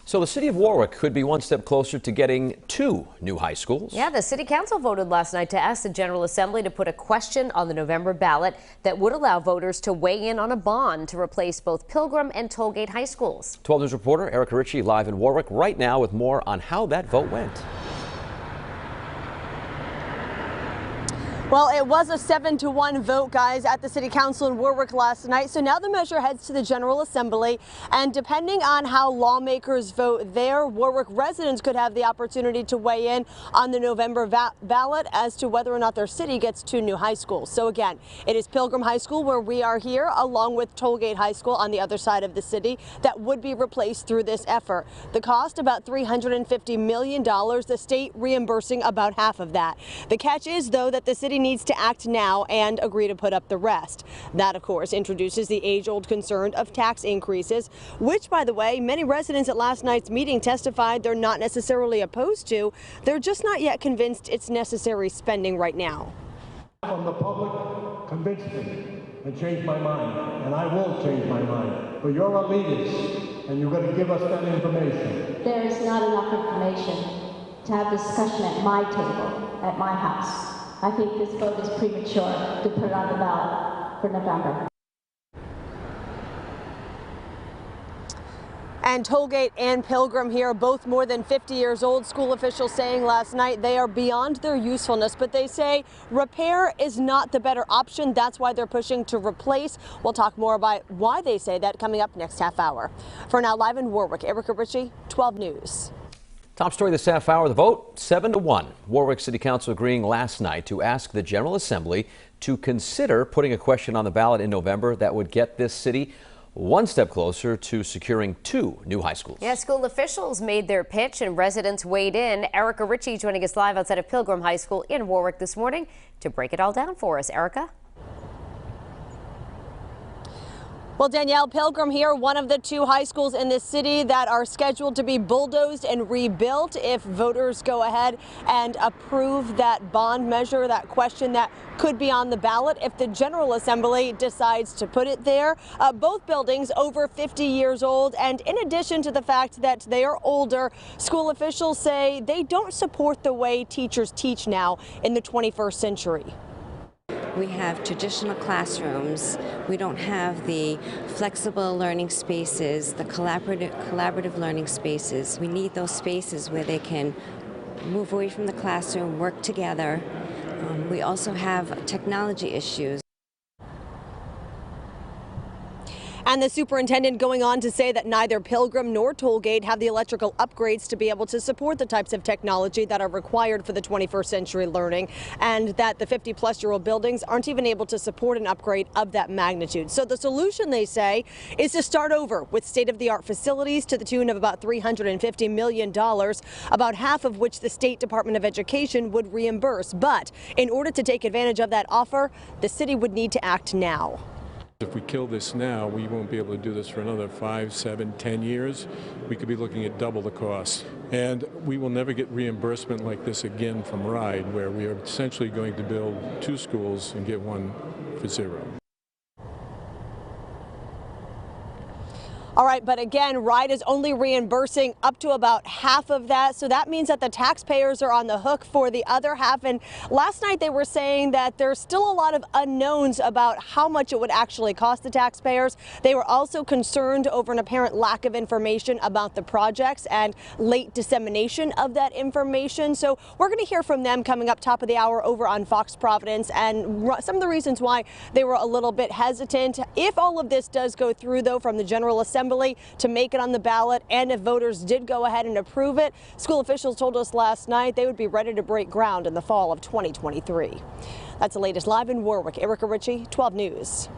So the city of Warwick could be one step closer to getting 2 new high schools. Yeah, the city council voted last night to ask the General Assembly to put a question on the November ballot that would allow voters to weigh in on a bond to replace both Pilgrim and Tollgate high schools. 12 News reporter Erica Ritchie live in Warwick right now with more on how that vote went. Well, it was a 7-1 vote, guys, at the City Council in Warwick last night. So now the measure heads to the General Assembly. And depending on how lawmakers vote there, Warwick residents could have the opportunity to weigh in on the November ballot as to whether or not their city gets 2 new high schools. So again, it is Pilgrim High School where we are here, along with Tollgate High School on the other side of the city, that would be replaced through this effort. The cost, about $350 million, the state reimbursing about half of that. The catch is, though, that the city needs to act now and agree to put up the rest. That, of course, introduces the age-old concern of tax increases, which, by the way, many residents at last night's meeting testified they're not necessarily opposed to. They're just not yet convinced it's necessary spending right now. From the public convinced me and changed my mind, and I will change my mind. But you're our leaders, and you're going to give us that information. There is not enough information to have discussion at my table, at my house. I think this vote is premature to put it on the ballot for November. And Tollgate and Pilgrim here, both more than 50 years old. School officials saying last night they are beyond their usefulness, but they say repair is not the better option. That's why they're pushing to replace. We'll talk more about why they say that coming up next half hour. For now, live in Warwick, Erica Ritchie, 12 News. Top story this half hour, the vote 7-1. Warwick City Council agreeing last night to ask the General Assembly to consider putting a question on the ballot in November that would get this city one step closer to securing 2 new high schools. Yeah, school officials made their pitch and residents weighed in. Erica Ritchie joining us live outside of Pilgrim High School in Warwick this morning to break it all down for us. Erica? Well, Danielle, Pilgrim here, one of the 2 high schools in this city that are scheduled to be bulldozed and rebuilt if voters go ahead and approve that bond measure, that question that could be on the ballot if the General Assembly decides to put it there. Both buildings over 50 years old, and in addition to the fact that they are older, school officials say they don't support the way teachers teach now in the 21st century. We have traditional classrooms. We don't have the flexible learning spaces, the collaborative learning spaces. We need those spaces where they can move away from the classroom, work together. We also have technology issues. And the superintendent going on to say that neither Pilgrim nor Tollgate have the electrical upgrades to be able to support the types of technology that are required for the 21st century learning, and that the 50-plus-year-old buildings aren't even able to support an upgrade of that magnitude. So the solution, they say, is to start over with state-of-the-art facilities to the tune of about $350 million, about half of which the State Department of Education would reimburse. But in order to take advantage of that offer, the city would need to act now. If we kill this now, we won't be able to do this for another 5, 7, 10 years. We could be looking at double the cost. And we will never get reimbursement like this again from RIDE, where we are essentially going to build 2 schools and get 1 for 0. All right, but again, RIDE is only reimbursing up to about half of that. So that means that the taxpayers are on the hook for the other half. And last night they were saying that there's still a lot of unknowns about how much it would actually cost the taxpayers. They were also concerned over an apparent lack of information about the projects and late dissemination of that information. So we're going to hear from them coming up top of the hour over on Fox Providence and some of the reasons why they were a little bit hesitant. If all of this does go through, though, from the General Assembly to make it on the ballot, and if voters did go ahead and approve it, school officials told us last night they would be ready to break ground in the fall of 2023. That's the latest live in Warwick. Erica Ritchie, 12 News.